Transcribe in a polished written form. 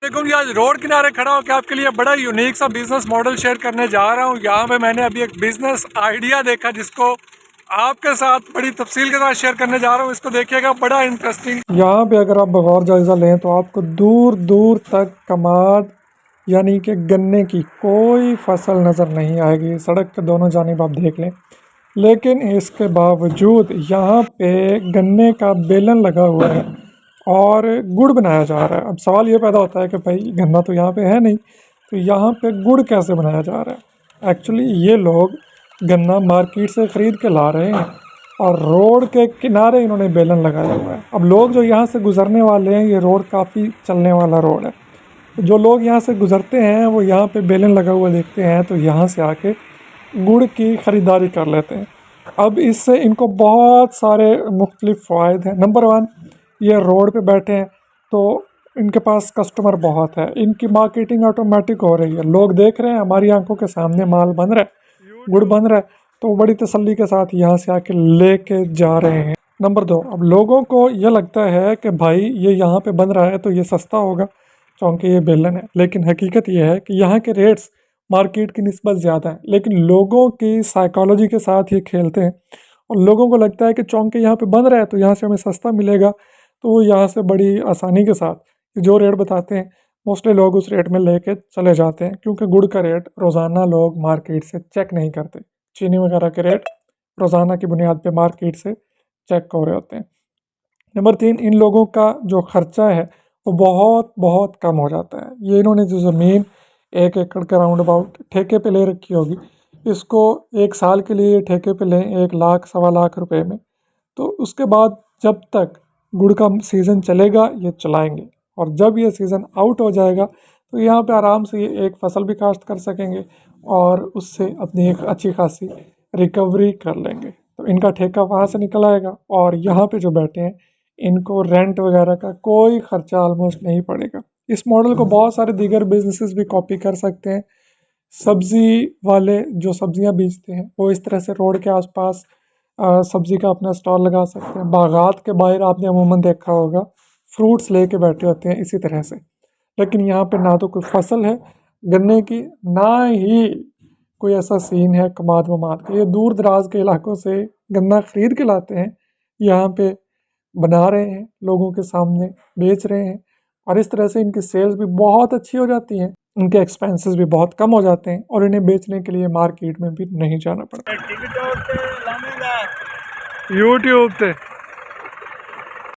देखो कि आज रोड किनारे खड़ा होकर आपके लिए बड़ा यूनिक सा बिजनेस मॉडल शेयर करने जा रहा हूँ। यहाँ पे मैंने अभी एक बिजनेस आइडिया देखा जिसको आपके साथ बड़ी तफसील के साथ शेयर करने जा रहा हूँ। इसको देखिएगा, बड़ा इंटरेस्टिंग। यहाँ पे अगर आप बगौर जायजा लें तो आपको दूर दूर तक कमाद यानी कि गन्ने की कोई फसल नज़र नहीं आएगी। सड़क के दोनों जानिब आप देख लें, लेकिन इसके बावजूद यहाँ पे गन्ने का बेलन लगा हुआ है और गुड़ बनाया जा रहा है। अब सवाल ये पैदा होता है कि भाई गन्ना तो यहाँ पे है नहीं, तो यहाँ पे गुड़ कैसे बनाया जा रहा है। एक्चुअली ये लोग गन्ना मार्केट से ख़रीद के ला रहे हैं और रोड के किनारे इन्होंने बेलन लगाया हुआ है। अब लोग जो यहाँ से गुज़रने वाले हैं, ये रोड काफ़ी चलने वाला रोड है, तो जो लोग यहाँ से गुज़रते हैं वो यहाँ पे बेलन लगा हुआ देखते हैं तो यहाँ से आके गुड़ की ख़रीदारी कर लेते हैं। अब इससे इनको बहुत सारे मुख्तलिफ़ फ़वाइद हैं। नंबर 1, ये रोड पे बैठे हैं तो इनके पास कस्टमर बहुत है, इनकी मार्केटिंग ऑटोमेटिक हो रही है। लोग देख रहे हैं हमारी आंखों के सामने माल बन रहा है, गुड़ बन रहा है, तो बड़ी तसल्ली के साथ यहाँ से आके लेके जा रहे हैं। नंबर 2, अब लोगों को ये लगता है कि भाई ये यहाँ पे बन रहा है तो ये सस्ता होगा क्योंकि ये बेलन है, लेकिन हकीकत ये है कि यहाँ के रेट्स मार्केट की निस्बत ज़्यादा है। लेकिन लोगों की साइकोलॉजी के साथ ये खेलते हैं और लोगों को लगता है कि चौंके यहाँ पे बन रहा है तो यहाँ से हमें सस्ता मिलेगा, तो वो यहाँ से बड़ी आसानी के साथ जो रेट बताते हैं मोस्टली लोग उस रेट में लेके चले जाते हैं, क्योंकि गुड़ का रेट रोज़ाना लोग मार्केट से चेक नहीं करते। चीनी वगैरह के रेट रोज़ाना की बुनियाद पे मार्केट से चेक हो रहे होते हैं। नंबर 3, इन लोगों का जो ख़र्चा है वो बहुत बहुत कम हो जाता है। ये इन्होंने जो ज़मीन 1 एकड़ के राउंड अबाउट ठेके पे ले रखी होगी, इसको 1 साल के लिए ठेके पे लें 1 लाख सवा लाख रुपए में, तो उसके बाद जब तक गुड़ का सीज़न चलेगा ये चलाएंगे, और जब ये सीज़न आउट हो जाएगा तो यहाँ पे आराम से ये एक फसल भी काश्त कर सकेंगे और उससे अपनी एक अच्छी खासी रिकवरी कर लेंगे। तो इनका ठेका वहाँ से निकल आएगा और यहाँ पे जो बैठे हैं इनको रेंट वगैरह का कोई ख़र्चा ऑलमोस्ट नहीं पड़ेगा। इस मॉडल को बहुत सारे दीगर बिजनेसेस भी कॉपी कर सकते हैं। सब्ज़ी वाले जो सब्ज़ियाँ बेचते हैं वो इस तरह से रोड के आसपास सब्ज़ी का अपना स्टॉल लगा सकते हैं। बागात के बाहर आपने अमूमन देखा होगा फ्रूट्स लेके बैठे होते हैं इसी तरह से, लेकिन यहाँ पे ना तो कोई फसल है गन्ने की, ना ही कोई ऐसा सीन है कमाद वमाद का। ये दूर दराज के इलाकों से गन्ना ख़रीद के लाते हैं, यहाँ पे बना रहे हैं, लोगों के सामने बेच रहे हैं, और इस तरह से इनकी सेल्स भी बहुत अच्छी हो जाती हैं, इनके एक्सपेंसेस भी बहुत कम हो जाते हैं और इन्हें बेचने के लिए मार्केट में भी नहीं जाना पड़ता। यूट्यूब पे